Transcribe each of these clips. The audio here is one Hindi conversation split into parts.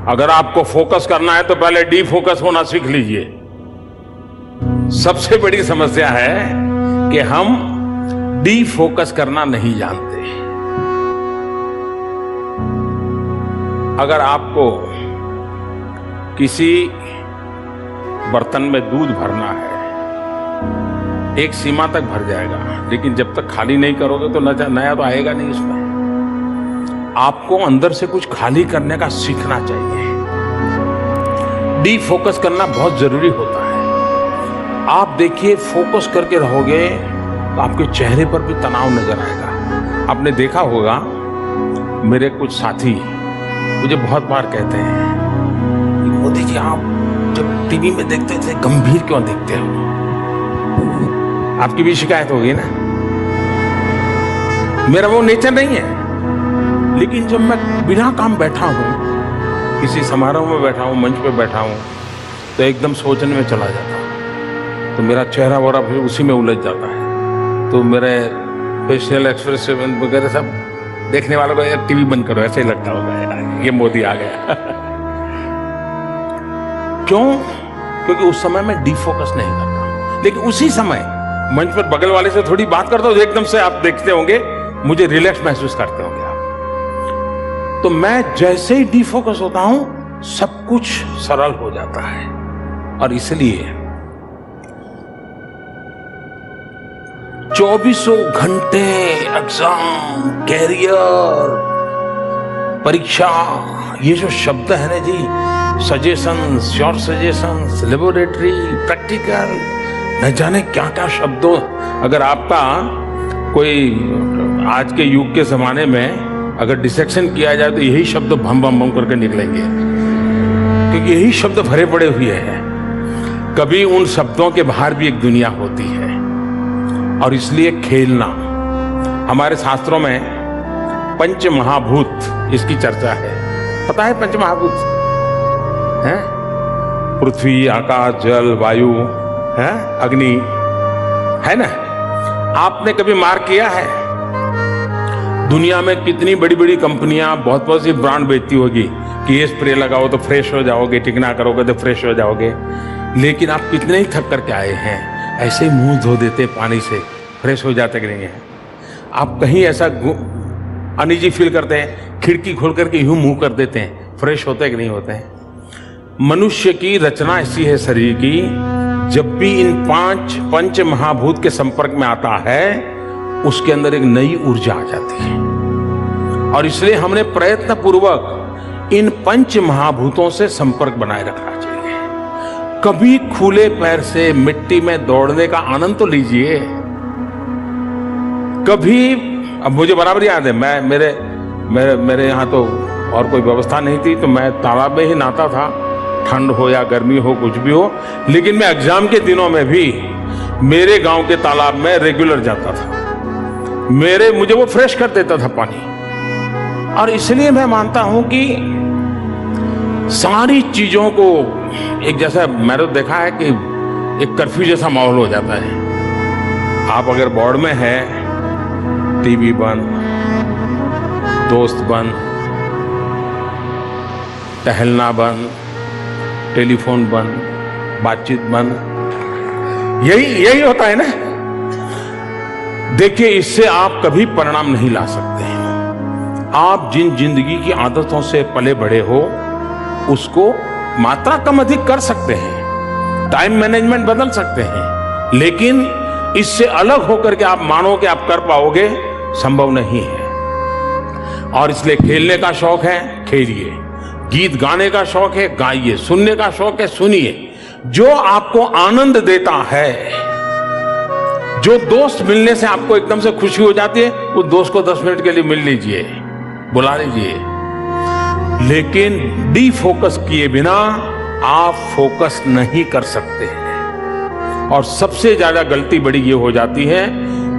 अगर आपको फोकस करना है तो पहले डी फोकस होना सीख लीजिए। सबसे बड़ी समस्या है कि हम डी फोकस करना नहीं जानते। अगर आपको किसी बर्तन में दूध भरना है, एक सीमा तक भर जाएगा, लेकिन जब तक खाली नहीं करोगे तो नया तो आएगा नहीं उसमें। आपको अंदर से कुछ खाली करने का सीखना चाहिए। डी फोकस करना बहुत जरूरी होता है। आप देखिए, फोकस करके रहोगे तो आपके चेहरे पर भी तनाव नजर आएगा। आपने देखा होगा, मेरे कुछ साथी मुझे बहुत बार कहते हैं, मोदी जी आप जब टीवी में देखते थे गंभीर क्यों देखते हो? आपकी भी शिकायत होगी ना। मेरा वो नेचर नहीं है, लेकिन जब मैं बिना काम बैठा हूं, किसी समारोह में बैठा हूं, मंच पे बैठा हूं, तो एकदम सोचने में चला जाता हूं, तो मेरा चेहरा वगैरह फिर उसी में उलझ जाता है। तो मेरे फेशियल एक्सप्रेशन वगैरह सब देखने वालों को, यार टीवी बंद करो, ऐसे ही लगता होगा यार ये मोदी आ गया। क्यों? क्योंकि उस समय मैं डी फोकस नहीं करता, लेकिन उसी समय मंच पर बगल वाले से थोड़ी बात करता हूं, एकदम से आप देखते होंगे मुझे रिलैक्स महसूस करते होंगे आप। तो मैं जैसे ही डी फोकस होता हूं, सब कुछ सरल हो जाता है। और इसलिए 24 घंटे एग्जाम, कैरियर, परीक्षा, ये जो शब्द है ना जी, suggestions, short suggestions, laboratory, practical, न जाने क्या क्या शब्दों। अगर आपका कोई आज के युग के जमाने में अगर डिसेक्शन किया जाए तो यही शब्द भम भम भम करके निकलेंगे, क्योंकि यही शब्द भरे पड़े हुए हैं। कभी उन शब्दों के बाहर भी एक दुनिया होती है। और इसलिए खेलना, हमारे शास्त्रों में पंच महाभूत इसकी चर्चा है। पता है पंच महाभूत है? पृथ्वी, आकाश, जल, वायु है, अग्नि, है ना। आपने कभी मार्क किया है, दुनिया में कितनी बड़ी बड़ी कंपनियां बहुत बहुत सी ब्रांड बेचती होगी कि ये स्प्रे लगाओ तो फ्रेश हो जाओगे, टिकना करोगे तो फ्रेश हो जाओगे, लेकिन आप कितने ही थक करके आए हैं, ऐसे ही मुंह धो देते पानी से, फ्रेश हो जाते कि नहीं है? आप कहीं ऐसा अनईजी फील करते हैं, खिड़की खोल करके यूं मुंह कर देते हैं, फ्रेश होते कि नहीं होते हैं? मनुष्य की रचना ऐसी है शरीर की, जब भी इन पंच महाभूत के संपर्क में आता है, उसके अंदर एक नई ऊर्जा आ जाती है। और इसलिए हमने प्रयत्न पूर्वक इन पंच महाभूतों से संपर्क बनाए रखना चाहिए। कभी खुले पैर से मिट्टी में दौड़ने का आनंद तो लीजिए। कभी, अब मुझे बराबर याद है, मैं मेरे यहाँ तो और कोई व्यवस्था नहीं थी, तो मैं तालाब में ही नहाता था, ठंड हो या गर्मी हो, कुछ भी हो। लेकिन मैं एग्जाम के दिनों में भी मेरे गांव के तालाब में रेगुलर जाता था। मुझे वो फ्रेश कर देता था पानी। और इसलिए मैं मानता हूं कि सारी चीजों को एक जैसा, मैंने तो देखा है कि एक कर्फ्यू जैसा माहौल हो जाता है। आप अगर बोर्ड में है, टीवी बंद, दोस्त बंद, टहलना बंद, टेलीफोन बंद, बातचीत बंद, यही होता है ना। देखिए, इससे आप कभी परिणाम नहीं ला सकते हैं। आप जिन जिंदगी की आदतों से पले बढ़े हो, उसको मात्रा कम अधिक कर सकते हैं, टाइम मैनेजमेंट बदल सकते हैं, लेकिन इससे अलग होकर के आप मानो कि आप कर पाओगे, संभव नहीं है। और इसलिए खेलने का शौक है, खेलिए। गीत गाने का शौक है, गाइए। सुनने का शौक है, सुनिए। जो आपको आनंद देता है, जो दोस्त मिलने से आपको एकदम से खुशी हो जाती है, उस दोस्त को 10 मिनट के लिए मिल लीजिए, बुला लीजिए। लेकिन डी फोकस किए बिना आप फोकस नहीं कर सकते हैं। और सबसे ज्यादा गलती बड़ी ये हो जाती है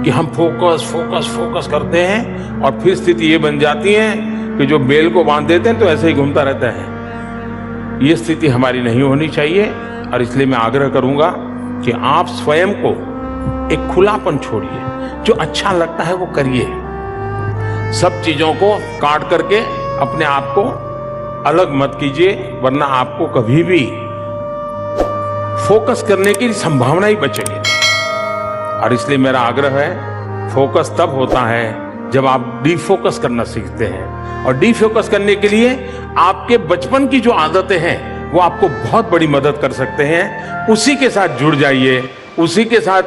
कि हम फोकस करते हैं, और फिर स्थिति ये बन जाती है कि जो बेल को बांध देते हैं तो ऐसे ही घूमता रहता है। ये स्थिति हमारी नहीं होनी चाहिए। और इसलिए मैं आग्रह करूंगा कि आप स्वयं को एक खुलापन छोड़िए, जो अच्छा लगता है वो करिए। सब चीजों को काट करके अपने आप को अलग मत कीजिए, वरना आपको कभी भी फोकस करने की संभावना ही बचेगी। और इसलिए मेरा आग्रह है, फोकस तब होता है जब आप डिफोकस करना सीखते हैं। और डिफोकस करने के लिए आपके बचपन की जो आदतें हैं वो आपको बहुत बड़ी मदद कर सकते हैं। उसी के साथ जुड़ जाइए, उसी के साथ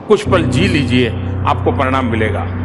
कुछ पल जी लीजिए, आपको परिणाम मिलेगा।